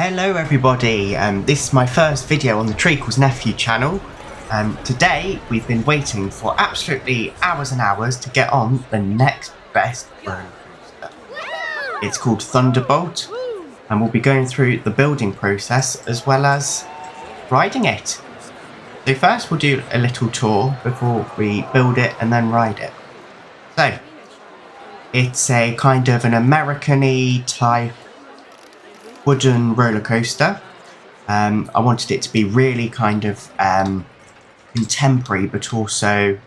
Hello everybody, this is my first video on the Treacle's Nephew channel. Today we've been waiting for absolutely hours and hours to get on the next best roller coaster. It's called Thunderbolt and we'll be going through the building process as well as riding it. So first we'll do a little tour before we build it and then ride it. So it's a kind of an American-y type wooden roller coaster. I wanted it to be really kind of contemporary, but also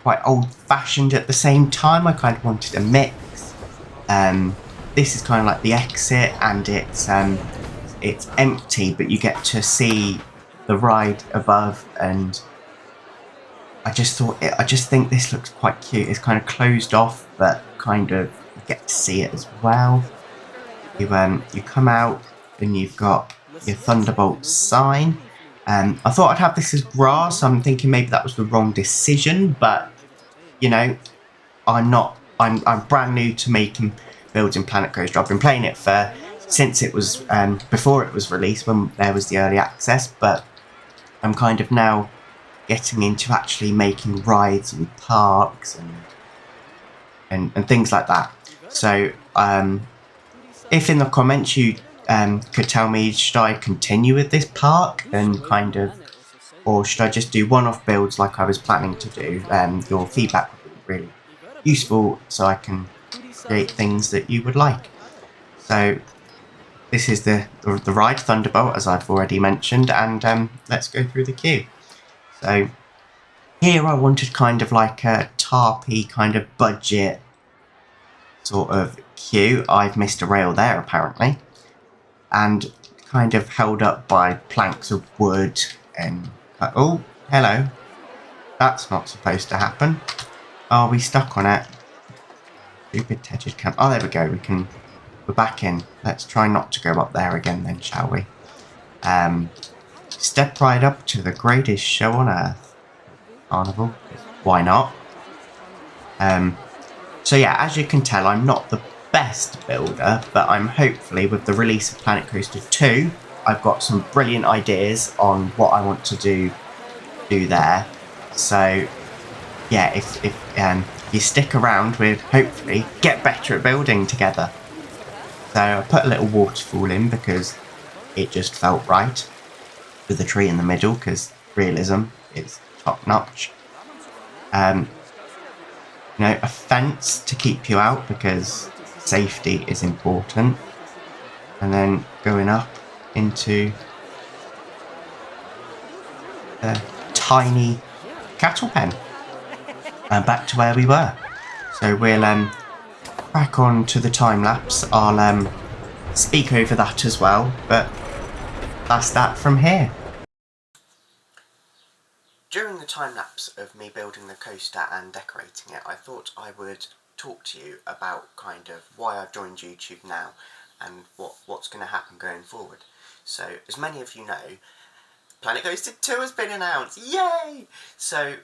quite old-fashioned at the same time. I kind of wanted a mix. This is kind of like the exit, and it's empty, but you get to see the ride above. And I just think this looks quite cute. It's kind of closed off, but kind of you get to see it as well. You come out and you've got your Thunderbolt sign. I thought I'd have this as grass. I'm thinking maybe that was the wrong decision, but you know, I'm brand new to building Planet Coaster. I've been playing it since it was before it was released, when there was the early access, but I'm kind of now getting into actually making rides and parks and things like that. So if in the comments you could tell me, should I continue with this park and kind of, or should I just do one-off builds like I was planning to do? Your feedback would be really useful so I can create things that you would like. So this is the ride Thunderbolt, as I've already mentioned, and let's go through the queue. So here I wanted kind of like a tarpy kind of budget sort of queue. I've missed a rail there apparently, and kind of held up by planks of wood and oh, hello, that's not supposed to happen. Are we stuck on it? Stupid tethered camp. Oh, there we go, we're back in. Let's try not to go up there again then, shall we? Step right up to the greatest show on earth, Carnival. Why not? So yeah, as you can tell, I'm not the best builder, but I'm hopefully, with the release of Planet Coaster 2, I've got some brilliant ideas on what I want to do there. So yeah, if you stick around, we'd hopefully get better at building together. So I put a little waterfall in because it just felt right, with a tree in the middle, because realism is top notch. A fence to keep you out because safety is important. And then going up into the tiny cattle pen and back to where we were. So we'll crack on to the time lapse. I'll speak over that as well, but that's that from here. During the time-lapse of me building the coaster and decorating it, I thought I would talk to you about kind of why I've joined YouTube now and what's going to happen going forward. So, as many of you know, Planet Coaster 2 has been announced! Yay! So,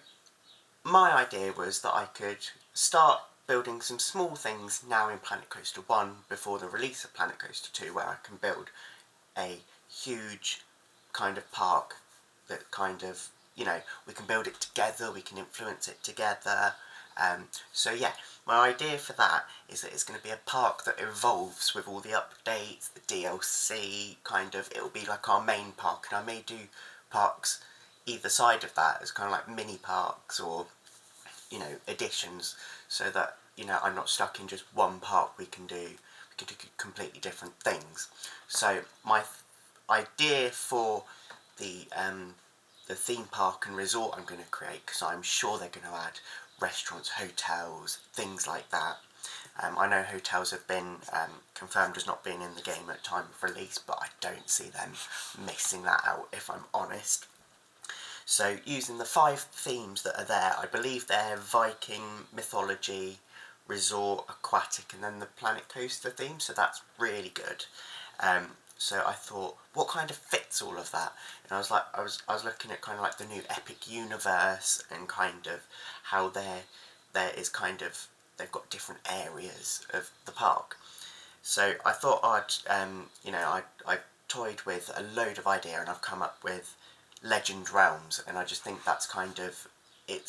my idea was that I could start building some small things now in Planet Coaster 1 before the release of Planet Coaster 2, where I can build a huge kind of park that kind of, we can build it together, we can influence it together. So yeah, my idea for that is that it's going to be a park that evolves with all the updates, the DLC, it'll be like our main park, and I may do parks either side of that as kind of like mini parks or, additions, so that, I'm not stuck in just one park. We can do completely different things. So my idea for the theme park and resort I'm going to create, because I'm sure they're going to add restaurants, hotels, things like that. I know hotels have been confirmed as not being in the game at time of release, but I don't see them missing that out, if I'm honest. So using the 5 themes that are there, I believe they're Viking, mythology, resort, aquatic, and then the Planet Coaster theme, so that's really good. So I thought, what kind of fits all of that? And I was looking at kind of like the new Epic Universe and kind of how there is kind of, they've got different areas of the park. So I thought I'd toyed with a load of idea and I've come up with Legend Realms, and I just think that's kind of, it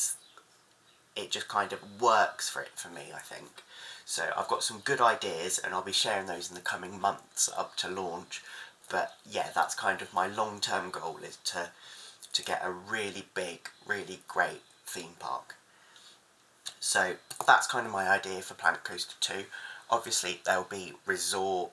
just kind of works for it for me, I think. So I've got some good ideas and I'll be sharing those in the coming months up to launch. But yeah, that's kind of my long-term goal, is to get a really big, really great theme park. So that's kind of my idea for Planet Coaster 2. Obviously there'll be resort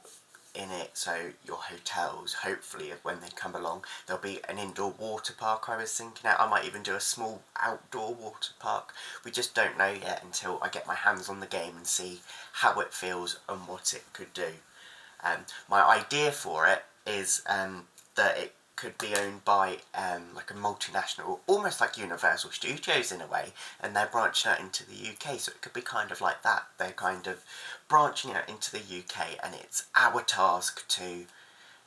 in it, so your hotels, hopefully when they come along, there'll be an indoor water park I was thinking out. I might even do a small outdoor water park. We just don't know yet until I get my hands on the game and see how it feels and what it could do. My idea for it is that it could be owned by like a multinational, almost like Universal Studios in a way, and they're branching out into the UK, so it could be kind of like that. They're kind of branching out into the UK, and it's our task to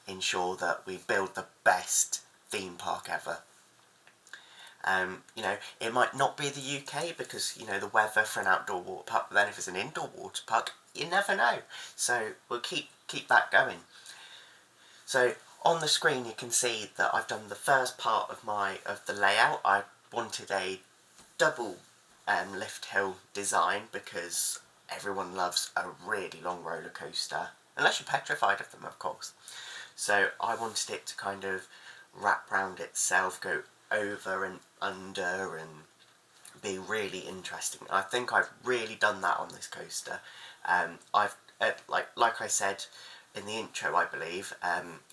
ensure that we build the best theme park ever. You know, it might not be the UK because, you know, the weather for an outdoor water park, but then if it's an indoor water park, you never know. So we'll keep that going. So on the screen you can see that I've done the first part of the layout. I wanted a double lift hill design because everyone loves a really long roller coaster, unless you're petrified of them, of course. So I wanted it to kind of wrap round itself, go over and under, and be really interesting. I think I've really done that on this coaster. I've like I said in the intro, I believe,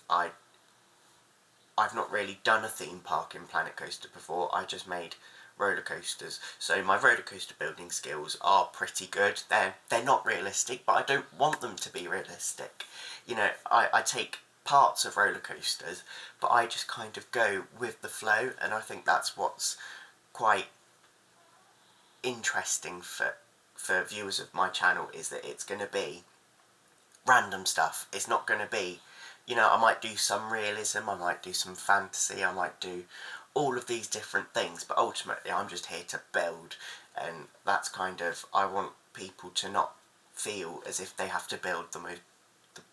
I've not really done a theme park in Planet Coaster before. I just made roller coasters, so my roller coaster building skills are pretty good. They're not realistic, but I don't want them to be realistic. You know, I take parts of roller coasters, but I just kind of go with the flow, and I think that's what's quite interesting for viewers of my channel, is that it's going to be random stuff. It's not going to be, you know, I might do some realism, I might do some fantasy, I might do all of these different things, but ultimately I'm just here to build, and that's kind of, I want people to not feel as if they have to build the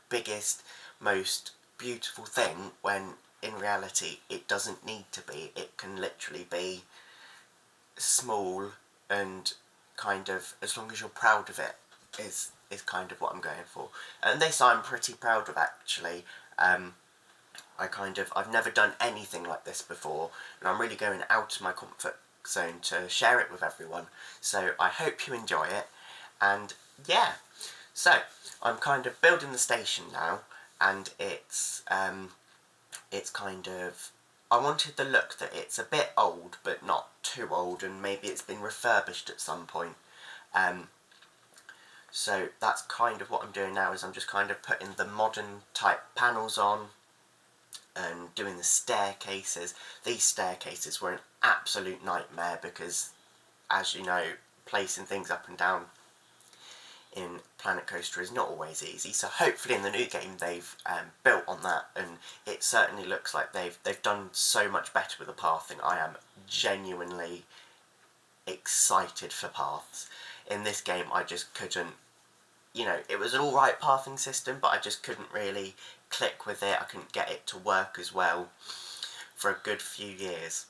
biggest, most beautiful thing, when in reality it doesn't need to be. It can literally be small, and kind of, as long as you're proud of it, is kind of what I'm going for. And this I'm pretty proud of, actually. I've never done anything like this before, and I'm really going out of my comfort zone to share it with everyone. So I hope you enjoy it, and yeah. So I'm kind of building the station now, and it's kind of, I wanted the look that it's a bit old but not too old, and maybe it's been refurbished at some point. So that's kind of what I'm doing now, is I'm just kind of putting the modern type panels on and doing the staircases. These staircases were an absolute nightmare because, as you know, placing things up and down in Planet Coaster is not always easy. So hopefully in the new game they've built on that, and it certainly looks like they've done so much better with the pathing. I am genuinely excited for paths. In this game I just couldn't, you know, it was an alright pathing system, but I just couldn't really click with it. I couldn't get it to work as well for a good few years.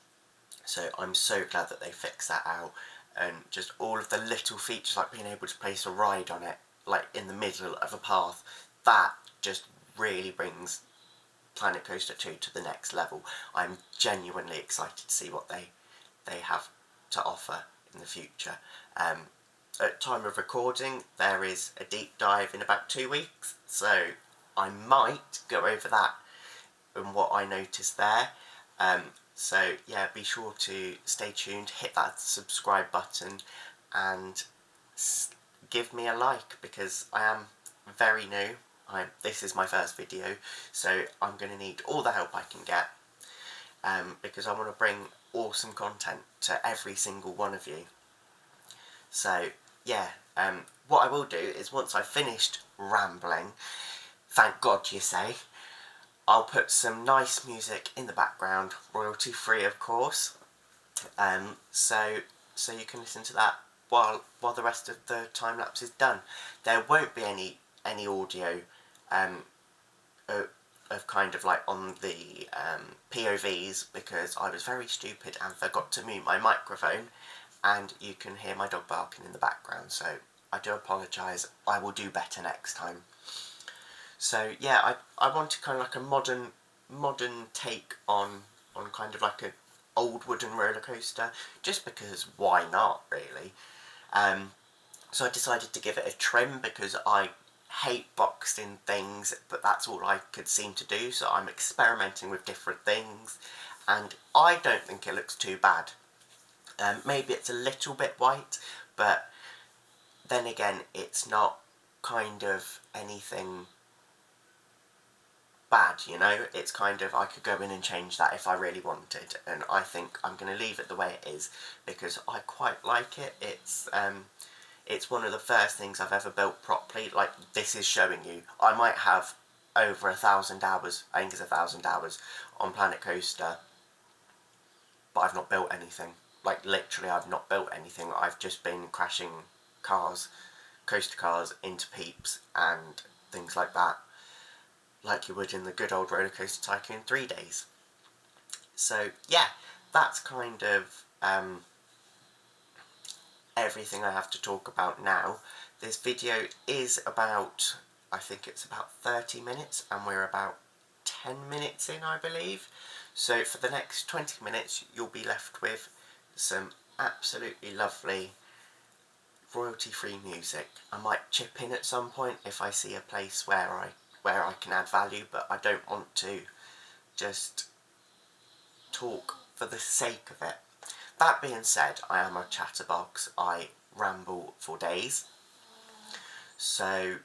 So I'm so glad that they fixed that out, and just all of the little features, like being able to place a ride on it, like in the middle of a path, that just really brings Planet Coaster 2 to the next level. I'm genuinely excited to see what they have to offer in the future. At time of recording, there is a deep dive in about 2 weeks, so I might go over that and what I noticed there. So yeah, be sure to stay tuned, hit that subscribe button, and give me a like, because I am very new. This is my first video, so I'm going to need all the help I can get, because I want to bring awesome content to every single one of you. So yeah, what I will do is, once I've finished rambling, thank God you say, I'll put some nice music in the background, royalty free of course, so you can listen to that while the rest of the time lapse is done. There won't be any audio kind of like on the POVs because I was very stupid and forgot to mute my microphone, and you can hear my dog barking in the background, so I do apologise. I will do better next time. So yeah, I wanted kind of like a modern take on kind of like a old wooden roller coaster, just because why not, really. So I decided to give it a trim because I hate boxed in things, but that's all I could seem to do, so I'm experimenting with different things, and I don't think it looks too bad. Maybe it's a little bit white, but then again, it's not kind of anything bad, you know. It's kind of, I could go in and change that if I really wanted, and I think I'm going to leave it the way it is because I quite like it. It's one of the first things I've ever built properly. Like, this is showing you, I might have over 1,000 hours, I think it's 1,000 hours on Planet Coaster, but I've not built anything. Like, literally, I've not built anything. I've just been crashing cars, coaster cars, into peeps and things like that, like you would in the good old Roller Coaster Tycoon 3 days. So yeah, that's kind of everything I have to talk about now. This video is about, I think it's about 30 minutes, and we're about 10 minutes in, I believe. So for the next 20 minutes you'll be left with some absolutely lovely royalty-free music. I might chip in at some point if I see a place where I can add value, but I don't want to just talk for the sake of it. That being said, I am a chatterbox. I ramble for days, so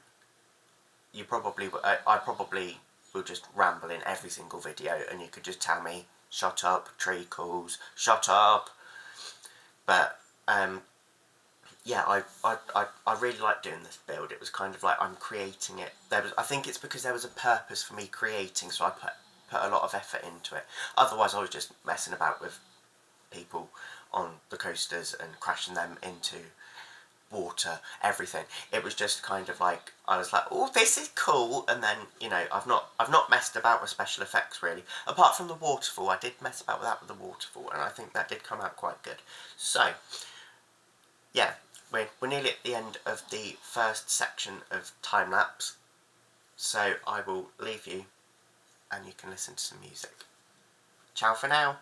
I probably will just ramble in every single video, and you could just tell me, shut up, treacles, shut up. But yeah, I really like doing this build. It was kind of like I'm creating it. I think it's because there was a purpose for me creating, so I put a lot of effort into it. Otherwise I was just messing about with people on the coasters and crashing them into water, everything. It was just kind of like, I was like, oh, this is cool, and then, you know, I've not messed about with special effects really, apart from the waterfall. I did mess about with that with the waterfall, and I think that did come out quite good. So yeah, we're nearly at the end of the first section of time lapse, so I will leave you and you can listen to some music. Ciao for now.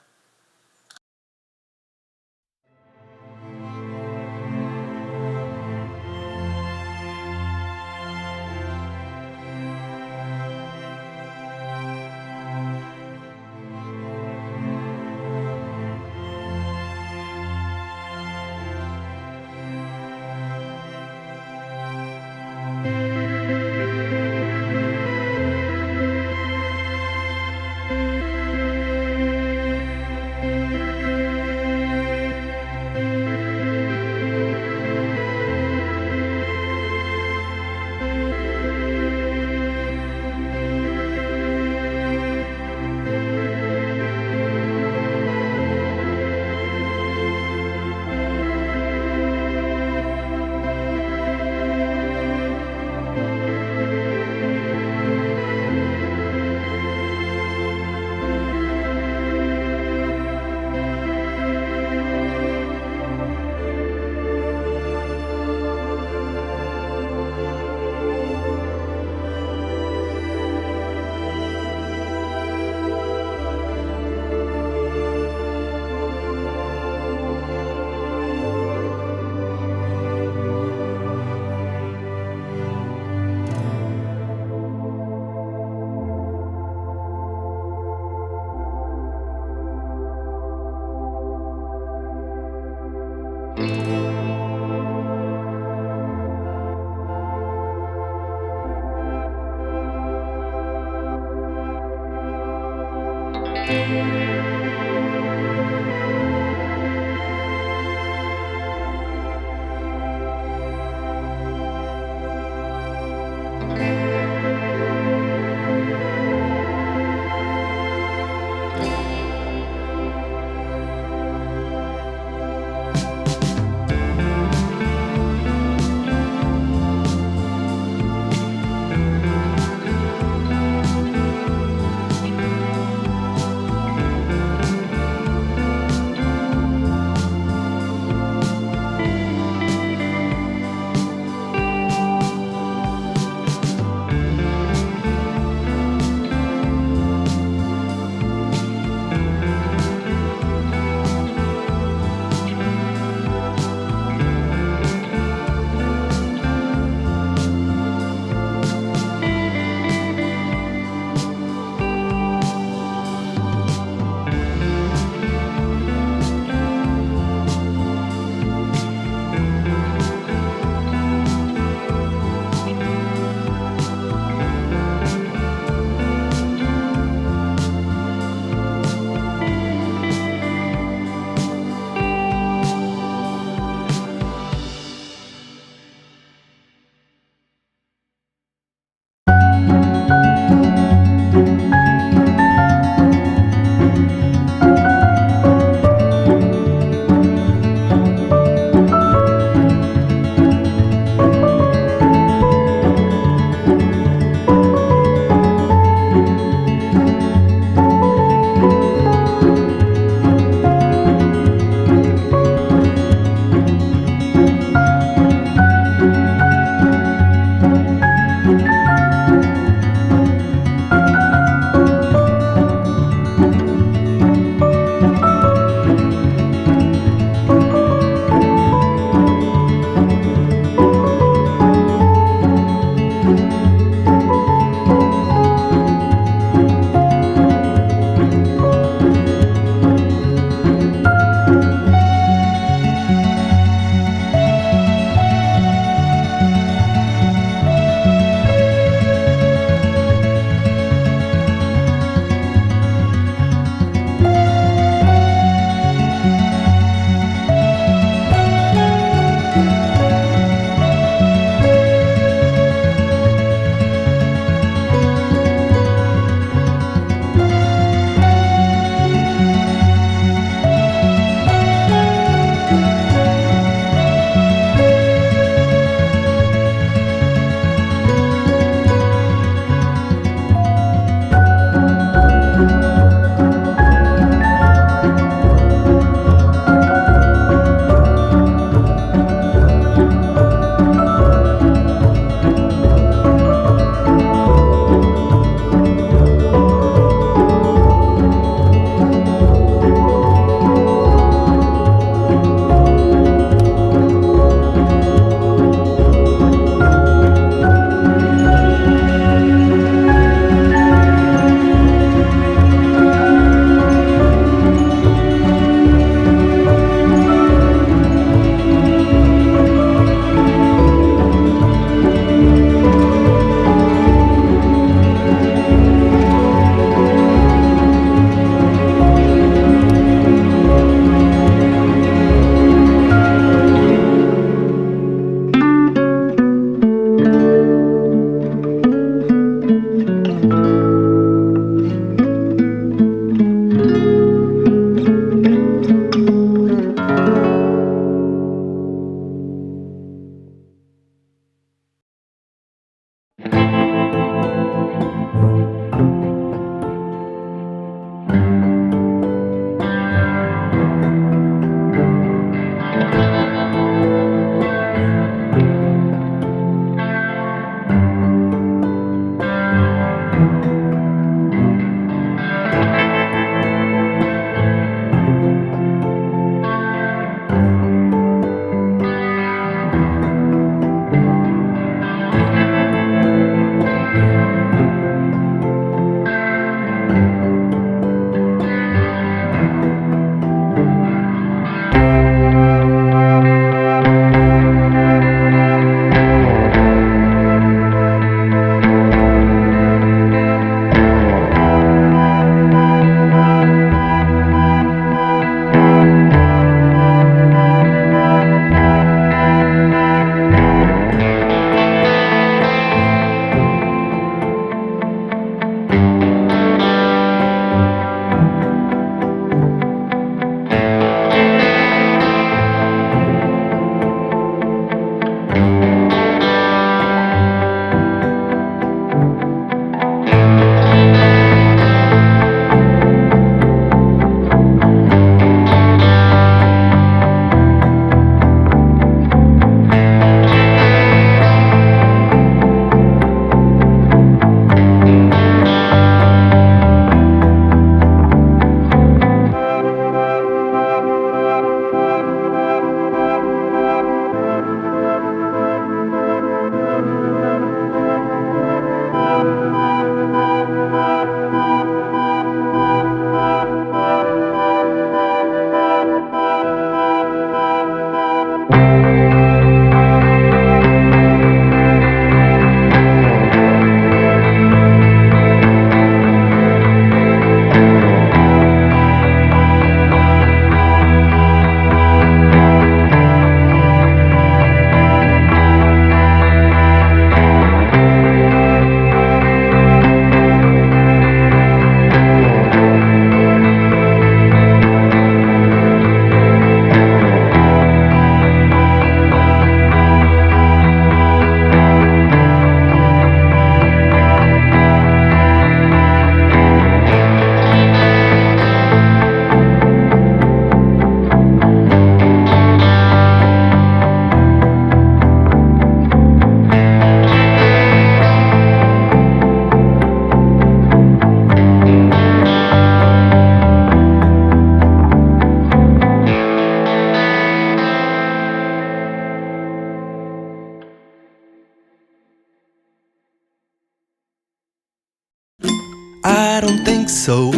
I don't think so.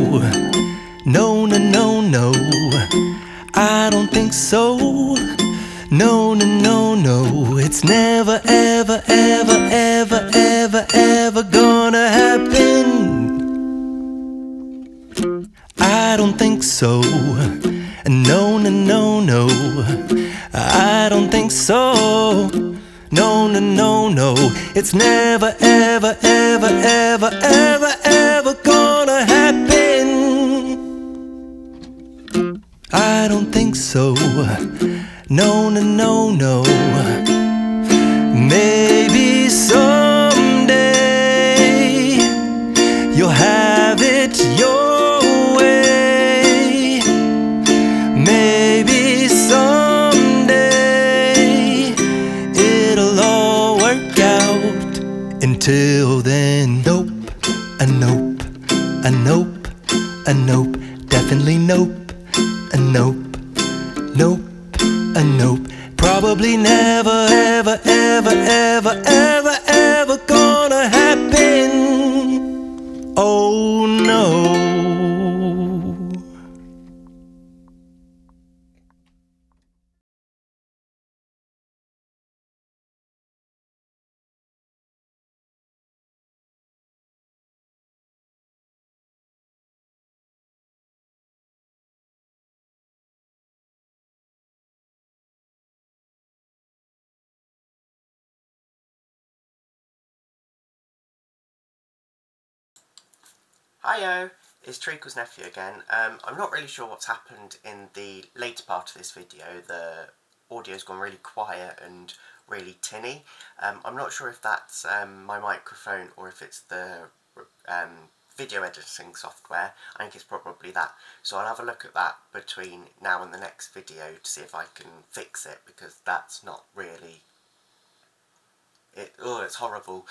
No, no, no, no. I don't think so. No, no, no, no. It's never, ever, ever, ever, ever, ever gonna happen. I don't think so. No, no, no, no. I don't think so. No, no, no, no. It's never, ever, ever, ever, ever, ever gonna happen. I don't think so. No, no, no, no. Maybe someday you'll have it your way. Maybe someday it'll all work out. Until then, nope, a nope, a nope, a nope, definitely nope, a nope, nope, a nope. Probably never, ever, ever, ever, ever, ever gonna happen. Oh no. Hiyo, it's Treacle's nephew again. I'm not really sure what's happened in the later part of this video. The audio's gone really quiet and really tinny. I'm not sure if that's my microphone or if it's the video editing software. I think it's probably that. So I'll have a look at that between now and the next video to see if I can fix it, because that's not really... it's horrible.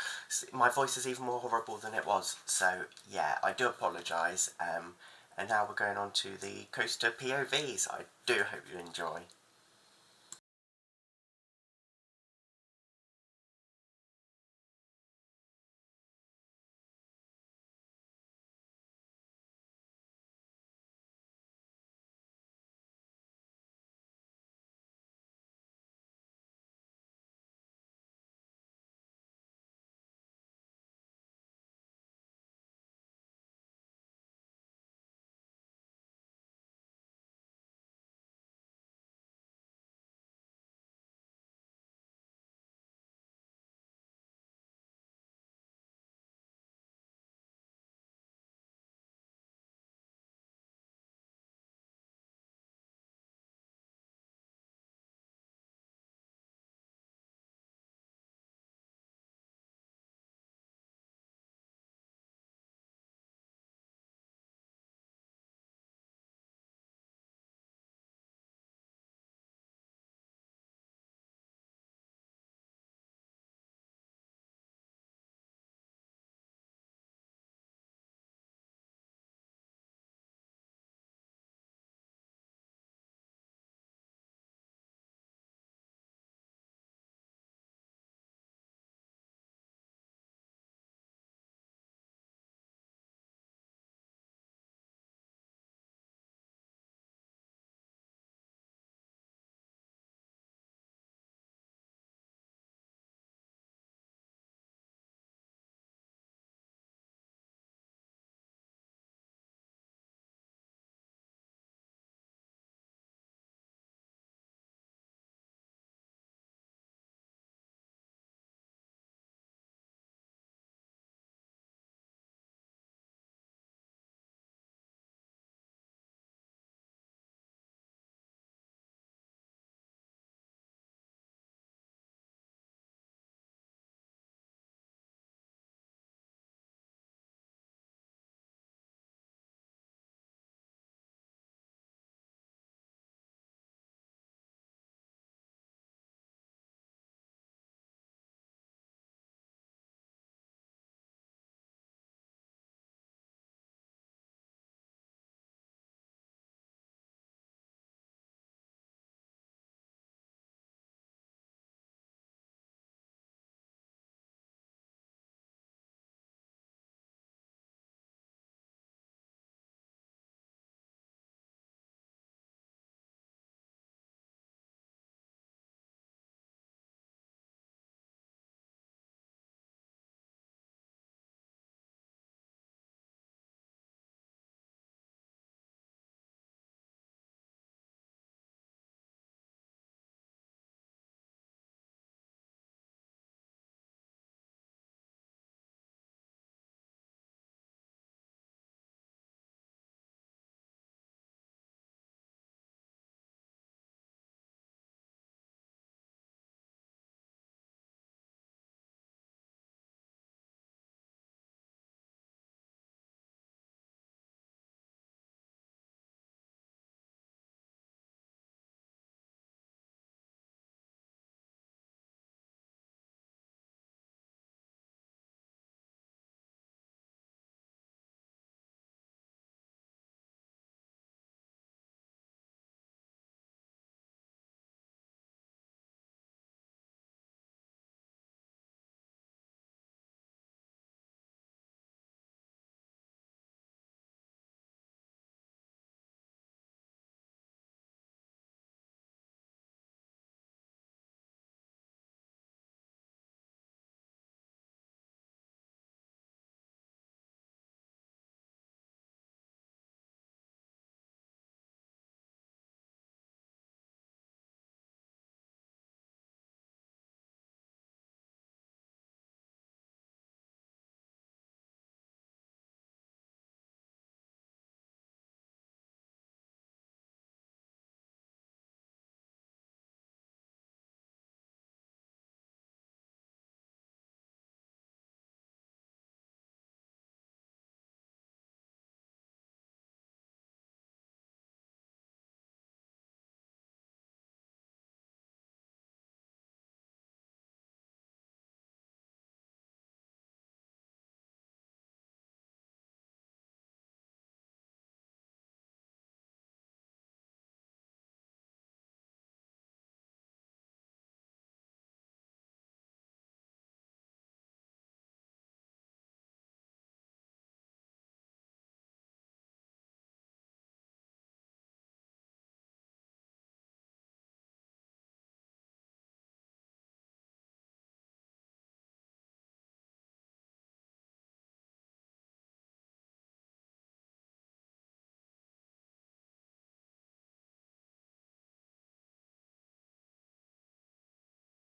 My voice is even more horrible than it was. So yeah, I do apologise. And now we're going on to the coaster POVs. I do hope you enjoy.